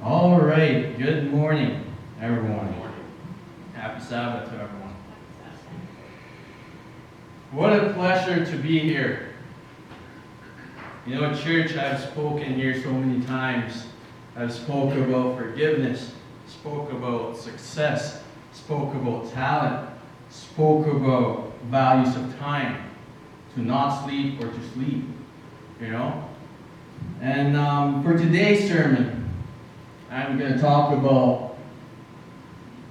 All right, good morning, everyone. Happy Sabbath to everyone. What a pleasure to be here. You know, at church, I've spoken here so many times. I've spoke about forgiveness, spoke about success, spoke about talent, spoke about values of time, to not sleep or to sleep, you know. And for today's sermon, I'm going to talk about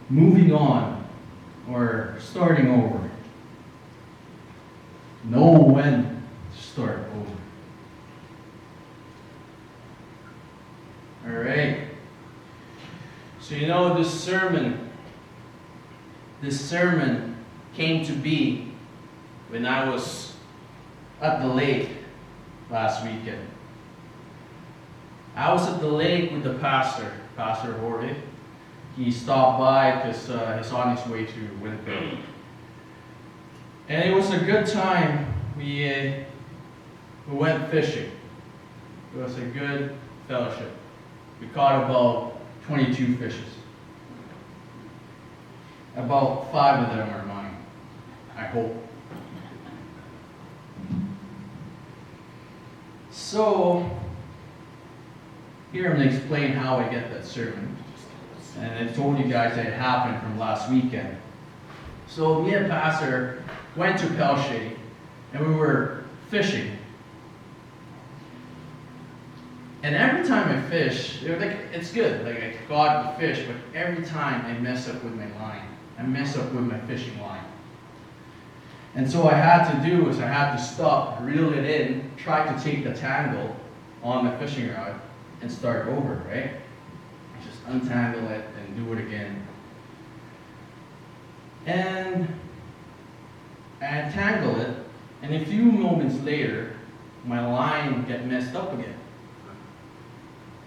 moving on or starting over. Know when to start over. All right. So you know this sermon came to be when I was at the lake last weekend. I was at the lake with the pastor, Pastor Jorge. He stopped by because he's on his way to Winnipeg. And it was a good time. We went fishing. It was a good fellowship. We caught about 22 fishes. About 5 of them are mine, I hope. So, here I'm going to explain how I get that sermon. And I told you guys that it happened from last weekend. So me and Pastor went to Pelche and we were fishing. And every time I fish, it's good. Like I got the fish, but every time I mess up with my line. I mess up with my fishing line. And so what I had to do is I had to stop, reel it in, try to take the tangle on the fishing rod, and start over, right? Just untangle it and do it again. And I untangle it, and a few moments later, my line get messed up again.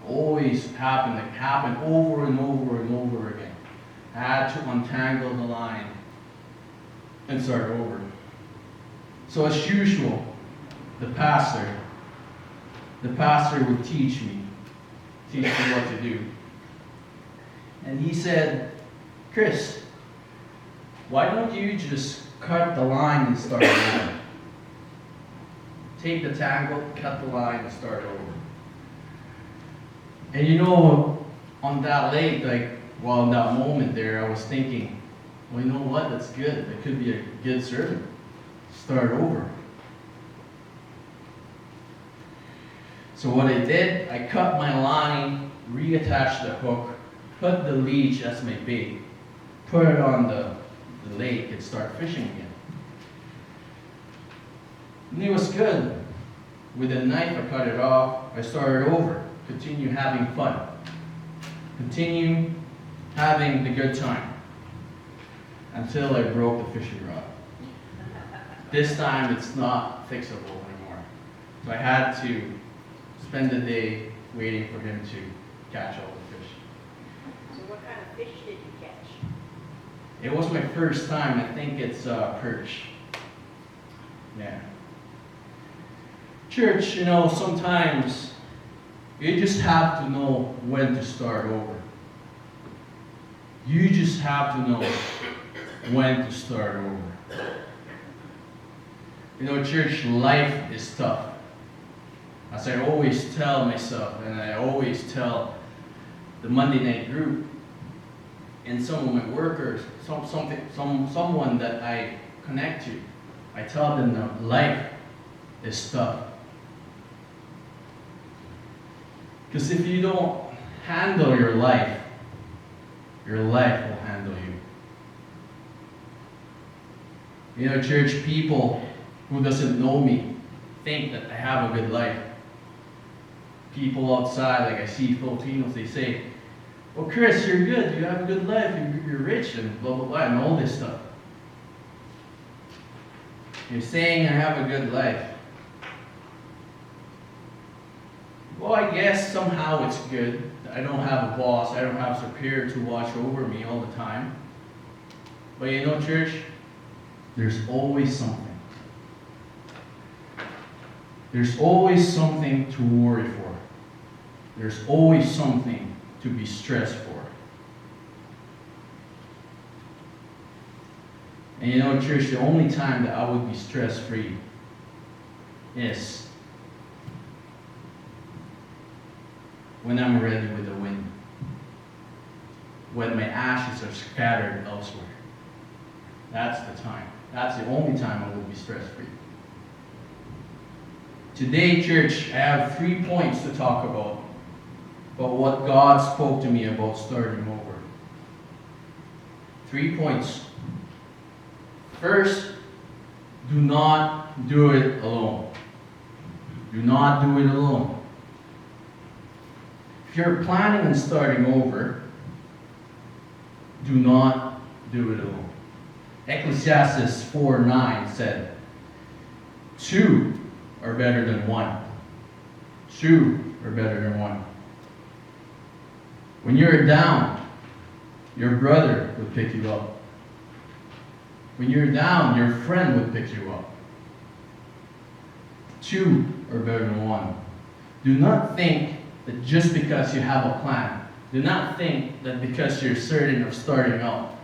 Always happened over and over and over again. I had to untangle the line and start over. So as usual, the pastor would teach me what to do. And he said, Chris, why don't you just cut the line and start over? Take the tangle, cut the line, and start over. And you know, on that lake, in that moment there, I was thinking, well, you know what, that's good. That could be a good sermon. Start over. So what I did, I cut my line, reattached the hook, put the leech as my bait, put it on the lake, and start fishing again. And it was good. With a knife, I cut it off. I started over. Continue having fun. Continue having the good time. Until I broke the fishing rod. This time, it's not fixable anymore. So I had to spend the day waiting for him to catch all the fish. So what kind of fish did you catch? It was my first time. I think it's perch. Yeah. Church, you know, sometimes you just have to know when to start over. You just have to know when to start over. You know, church, life is tough. As I always tell myself, and I always tell the Monday night group, and some of my workers, someone that I connect to, I tell them that life is tough. Because if you don't handle your life will handle you. You know, church, people who doesn't know me think that I have a good life. People outside, like I see Filipinos, they say, well, Chris, you're good, you have a good life, you're rich, and blah, blah, blah, and all this stuff. You're saying I have a good life. Well, I guess somehow it's good. I don't have a boss, I don't have a superior to watch over me all the time. But you know, church, there's always something. There's always something to worry for. There's always something to be stressed for. And you know, church, the only time that I would be stress-free is when I'm ready with the wind. When my ashes are scattered elsewhere. That's the time. That's the only time I will be stress-free. Today, church, I have 3 points to talk about what God spoke to me about starting over. 3 points. First, do not do it alone. Do not do it alone. If you're planning on starting over, do not do it alone. Ecclesiastes 4:9 said, 2 are better than 1. 2 are better than 1. When you're down, your brother will pick you up. When you're down, your friend would pick you up. 2 are better than 1. Do not think that just because you have a plan, do not think that because you're certain of starting out,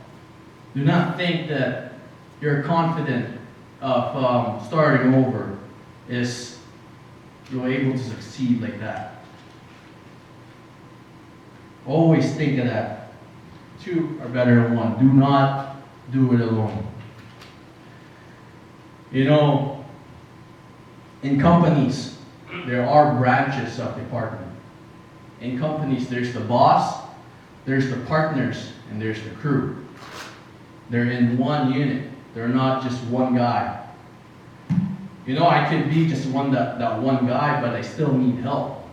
do not think that you're confident of starting over is you're able to succeed like that. Always think of that. 2 are better than 1. Do not do it alone. You know, in companies, there are branches of department. In companies, there's the boss, there's the partners, and there's the crew. They're in one unit. They're not just one guy. You know, I could be just that one guy, but I still need help.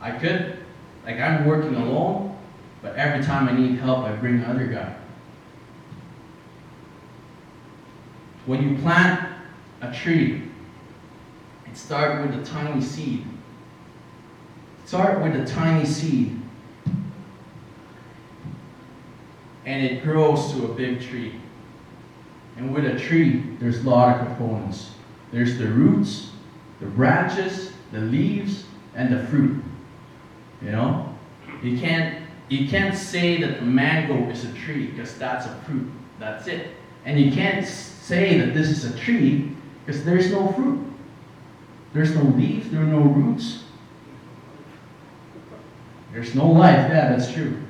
I could, like I'm working alone, but every time I need help, I bring another guy. When you plant a tree, it starts with a tiny seed. Start with a tiny seed, and it grows to a big tree. And with a tree, there's a lot of components. There's the roots, the branches, the leaves, and the fruit. You know, you can't say that the mango is a tree because that's a fruit. That's it. And you can't say that this is a tree because there's no fruit. There's no leaves. There are no roots. There's no life. Yeah, that's true.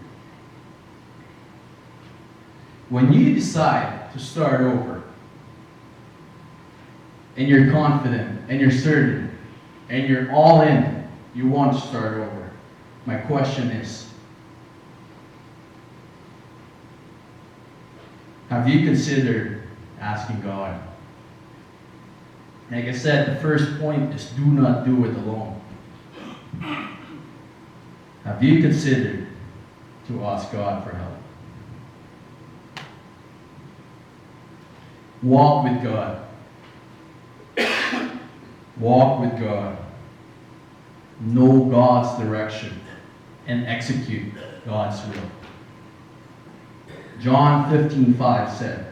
When you decide to start over, and you're confident, and you're certain, and you're all in, you want to start over, my question is, have you considered asking God? Like I said, the first point is do not do it alone. Have you considered to ask God for help? Walk with God. Walk with God. Know God's direction and execute God's will. John 15:5 said,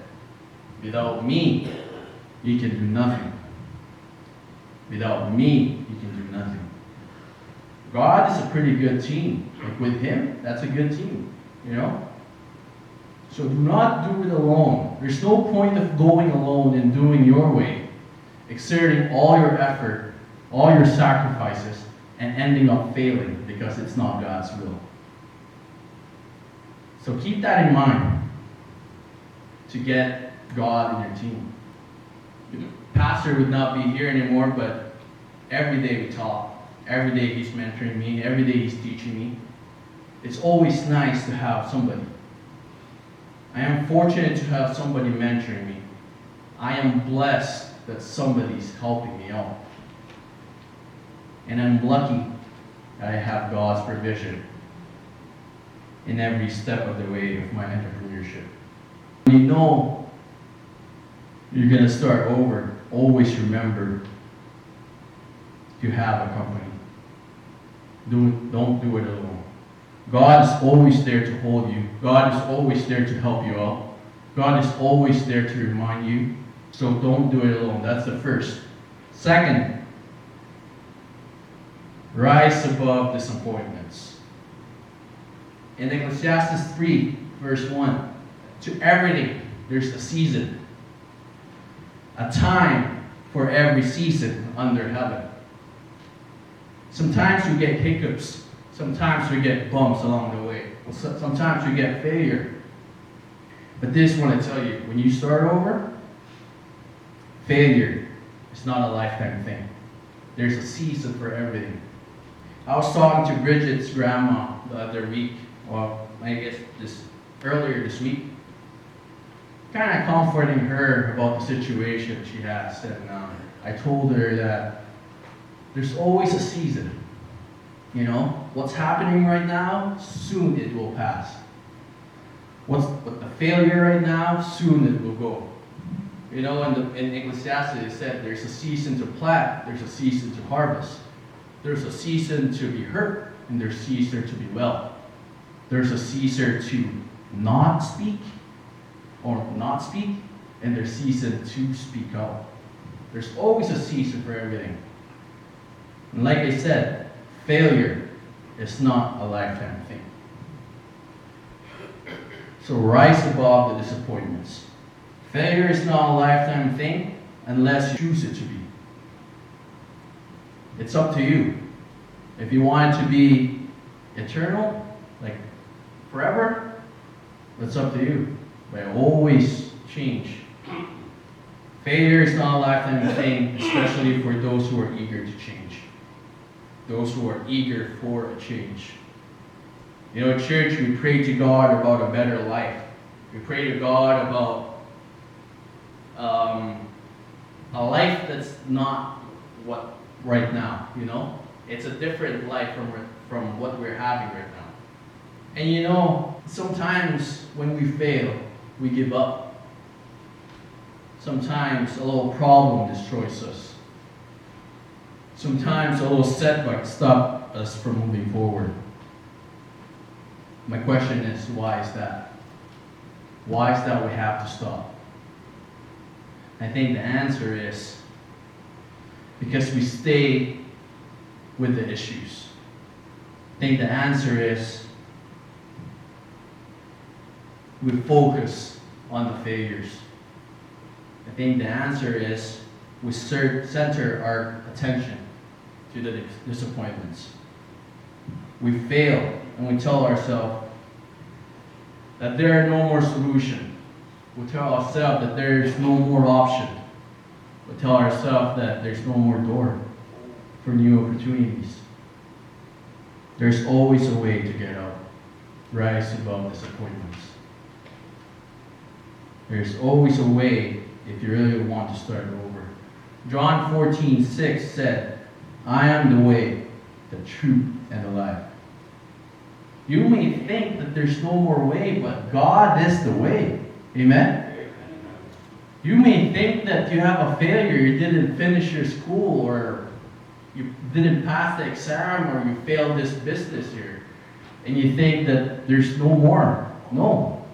without me, you can do nothing. Without me, you can do nothing. God is a pretty good team. Like with Him, that's a good team, you know? So do not do it alone. There's no point of going alone and doing your way, exerting all your effort, all your sacrifices, and ending up failing because it's not God's will. So keep that in mind to get God in your team. Pastor would not be here anymore, but every day we talk. Every day he's mentoring me. Every day he's teaching me. It's always nice to have somebody. I am fortunate to have somebody mentoring me. I am blessed that somebody's helping me out. And I'm lucky that I have God's provision in every step of the way of my entrepreneurship. When you know you're going to start over, always remember to have a company. Don't do it alone. God is always there to hold you. God is always there to help you out. God is always there to remind you. So don't do it alone. That's the first. Second, rise above disappointments. In Ecclesiastes 3, verse 1, to everything there's a season, a time for every season under heaven. Sometimes we get hiccups. Sometimes we get bumps along the way. Sometimes we get failure. But this one, I tell you, when you start over, failure is not a lifetime thing. There's a season for everything. I was talking to Bridget's grandma the other week, well, I guess earlier this week, kind of comforting her about the situation she has. And I told her that there's always a season. You know, what's happening right now, soon it will pass. What's the failure right now, soon it will go. You know, in Ecclesiastes it said there's a season to plant, there's a season to harvest. There's a season to be hurt, and there's a season to be well. There's a season to not speak, and there's a season to speak out. There's always a season for everything. And like I said, failure is not a lifetime thing. So rise above the disappointments. Failure is not a lifetime thing unless you choose it to be. It's up to you. If you want it to be eternal, like forever, that's up to you. But always change. Failure is not a lifetime thing, especially for those who are eager to change. Those who are eager for a change. You know, at church, we pray to God about a better life. We pray to God about a life that's not what right now, you know? It's a different life from what we're having right now. And you know, sometimes when we fail, we give up. Sometimes a little problem destroys us. Sometimes a little setback stops us from moving forward. My question is, why is that? Why is that we have to stop? I think the answer is because we stay with the issues. I think the answer is we focus on the failures. I think the answer is we center our attention to the disappointments. We fail and we tell ourselves that there are no more solutions. We tell ourselves that there is no more option. We tell ourselves that there's no more door for new opportunities. There's always a way to get out. Rise above disappointments. There's always a way if you really want to start over. John 14:6 said, I am the way, the truth, and the life. You may think that there's no more way, but God is the way. Amen? You may think that you have a failure, you didn't finish your school, or you didn't pass the exam, or you failed this business here, and you think that there's no more. No.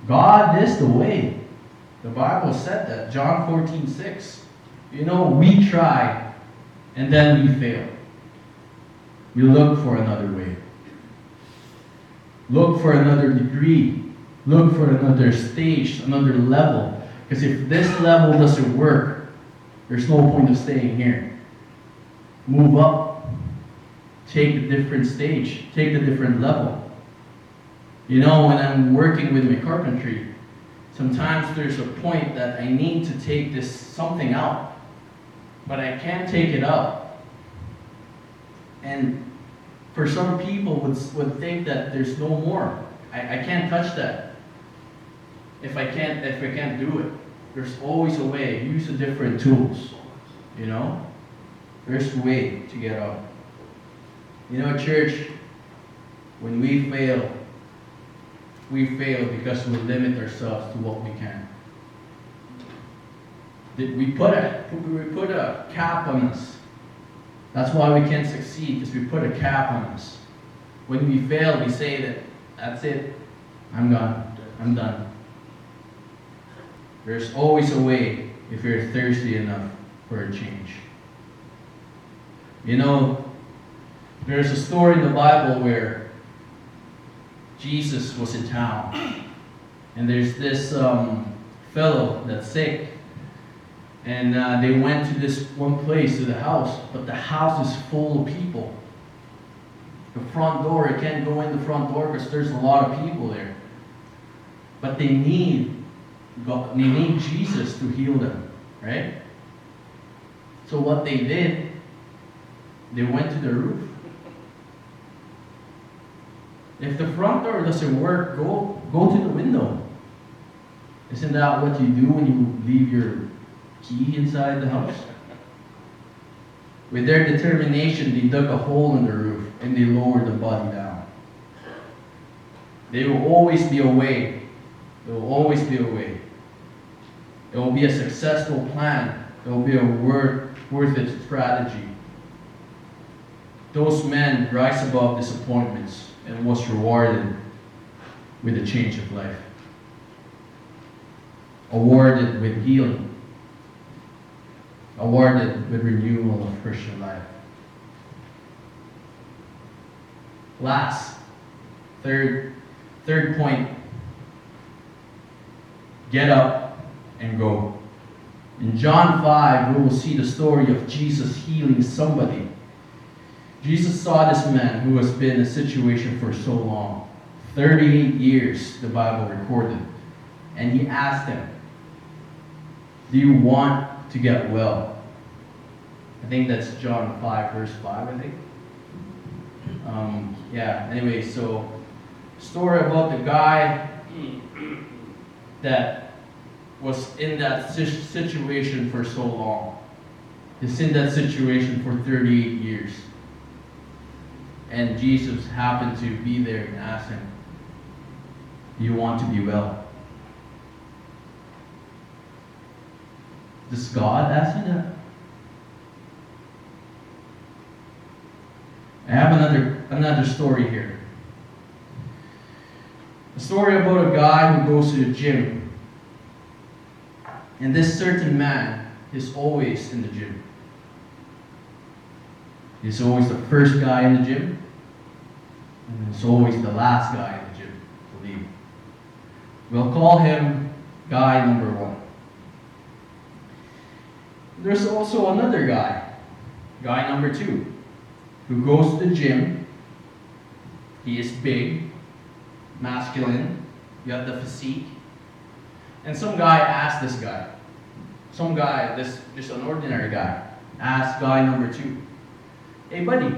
God is the way. The Bible said that, John 14:6. You know, we try, and then we fail. We look for another way. Look for another degree. Look for another stage, another level. Because if this level doesn't work, there's no point of staying here. Move up. Take a different stage. Take a different level. You know, when I'm working with my carpentry, sometimes there's a point that I need to take this something out, but I can't take it out. And for some people would think that there's no more. I can't touch that. If I can't do it, there's always a way. Use the different tools. You know, there's a way to get out. You know, church, when we fail because we limit ourselves to what we can. We put a cap on us. That's why we can't succeed, because we put a cap on us. When we fail, we say that, that's it, I'm gone, I'm done. There's always a way if you're thirsty enough for a change. You know, there's a story in the Bible where Jesus was in town. And there's this fellow that's sick. And they went to this one place, to the house, but the house is full of people. The front door, you can't go in the front door because there's a lot of people there. But they need God, they need Jesus to heal them, right? So what they did, they went to the roof. If the front door doesn't work, go to the window. Isn't that what you do when you leave your key inside the house? With their determination, they dug a hole in the roof and they lowered the body down. There will always be a way. There will always be a way. It will be a successful plan. It will be a worth it strategy. Those men rise above disappointments and was rewarded with a change of life. Awarded with healing. Awarded with renewal of Christian life. Last, third point. Get up and go. In John 5, we will see the story of Jesus healing somebody. Jesus saw this man who has been in a situation for so long. 38 years, the Bible recorded. And he asked him, do you want to get well? I think that's John 5, verse 5, I think. Anyway, so story about the guy that was in that situation for so long. He's in that situation for 38 years. And Jesus happened to be there and asked him, do you want to be well? Does God ask you that? I have another story here. A story about a guy who goes to the gym. And this certain man is always in the gym. He's always the first guy in the gym. And he's always the last guy in the gym to leave. We'll call him guy number 1. There's also another guy, guy number 2, who goes to the gym. He is big, masculine, you have the physique. And some guy asked this guy, just an ordinary guy, asked guy number 2, hey buddy,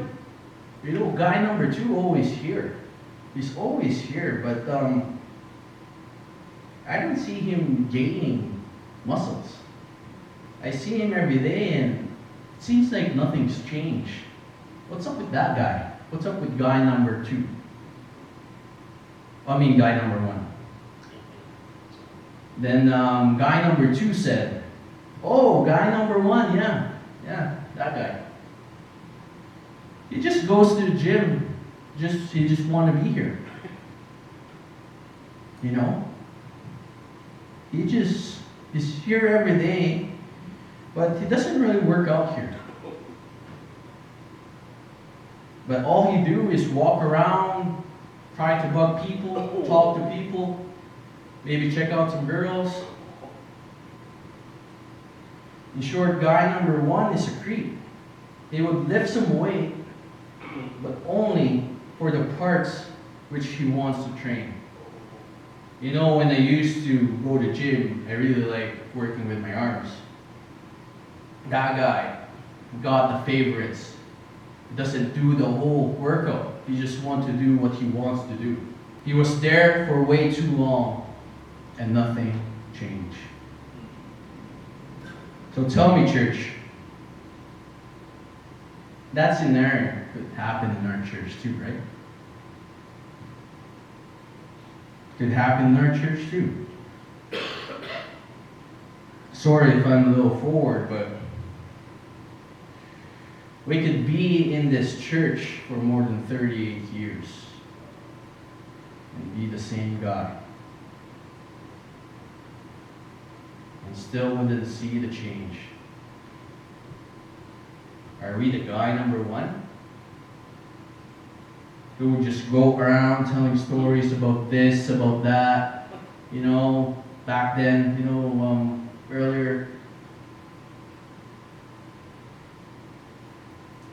you know guy number 2 always here. He's always here, but I don't see him gaining muscles. I see him every day and it seems like nothing's changed. What's up with that guy? What's up with guy number 2? Guy number 1. Then guy number 2 said, oh, guy number 1, yeah, that guy. He just goes to the gym, he just want to be here. You know? He's here every day, but he doesn't really work out here. But all he do is walk around, try to bug people, talk to people, maybe check out some girls. In short, guy number 1 is a creep. He would lift some weight, but only for the parts which he wants to train. You know, when I used to go to gym, I really liked working with my arms. That guy got the favorites. He doesn't do the whole workout. He just wants to do what he wants to do. He was there for way too long, and nothing changed. So tell me, church, that scenario could happen in our church too, right? Could happen in our church too. Sorry if I'm a little forward, but we could be in this church for more than 38 years and be the same guy. And still wouldn't see the change. Are we the guy number 1? Who would just go around telling stories about this, about that. You know, back then, earlier.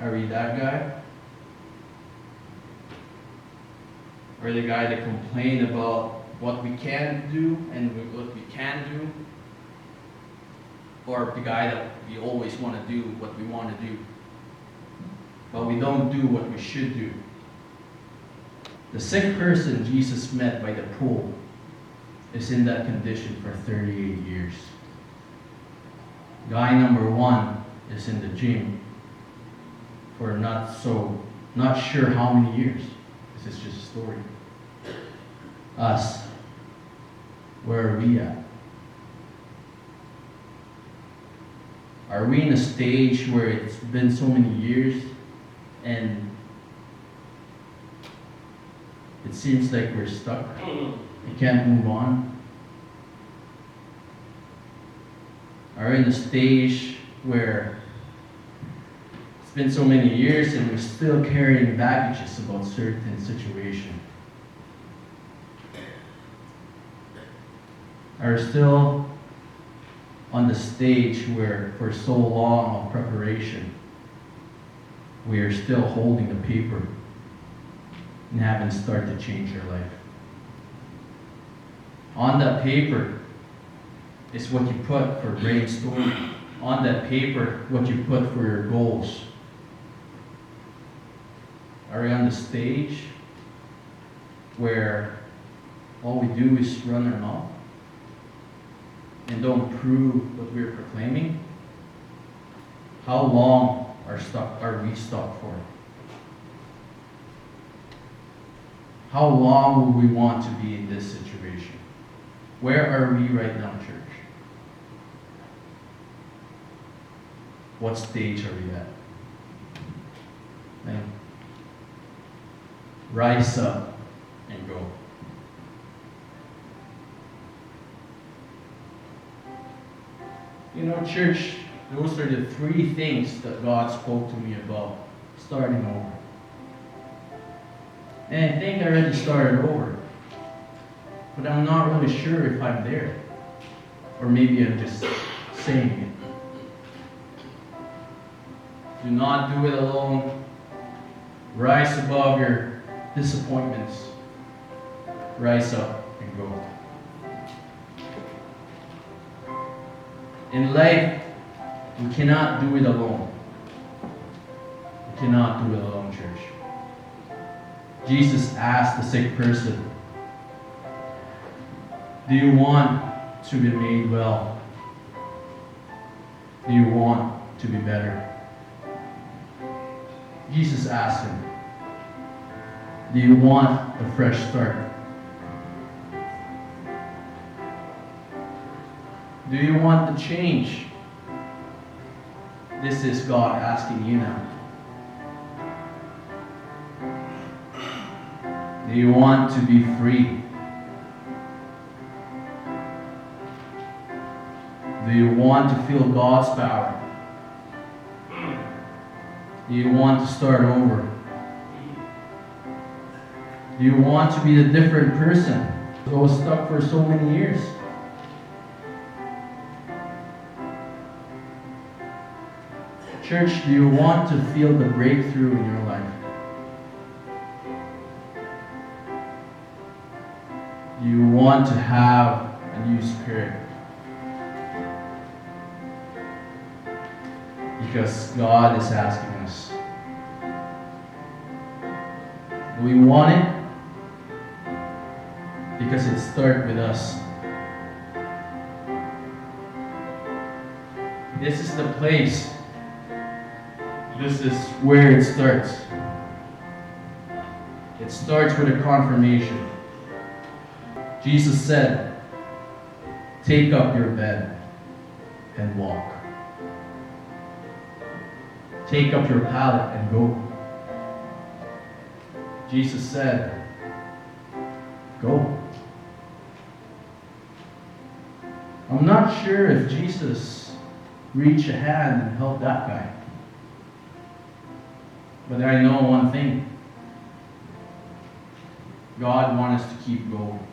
Are we that guy? Or the guy that complained about what we can do and what we can do? Or the guy that we always want to do what we want to do, but we don't do what we should do? The sick person Jesus met by the pool is in that condition for 38 years. Guy number 1 is in the gym for not sure how many years. This is just a story. Us, where are we at? Are we in a stage where it's been so many years and it seems like we're stuck? We can't move on? Are we in a stage where it's been so many years and we're still carrying baggages about certain situation? Are we still on the stage where for so long of preparation we are still holding the paper and haven't started to change our life? On that paper is what you put for brainstorming. On that paper, what you put for your goals. Are we on the stage where all we do is run our mouth and don't prove what we're proclaiming? How long are we stuck for? How long will we want to be in this situation? Where are we right now, church? What stage are we at? Man, rise up and go. Church, those are the 3 things that God spoke to me about starting over. And I think I already started over, but I'm not really sure if I'm there. Or maybe I'm just saying it. Do not do it alone. Rise above your disappointments. Rise up and go. In life, we cannot do it alone. We cannot do it alone, church. Jesus asked the sick person, do you want to be made well? Do you want to be better? Jesus asked him, do you want a fresh start? Do you want to change? This is God asking you now. Do you want to be free? Do you want to feel God's power? Do you want to start over? Do you want to be the different person who was stuck for so many years? Church, do you want to feel the breakthrough in your life? Do you want to have a new spirit? Because God is asking us. Do we want it? Because it starts with us. This is the place. This is where it starts. It starts with a confirmation. Jesus said, take up your bed and walk. Take up your pallet and go. Jesus said, go. I'm not sure if Jesus reached a hand and helped that guy. But I know one thing. God wants us to keep going.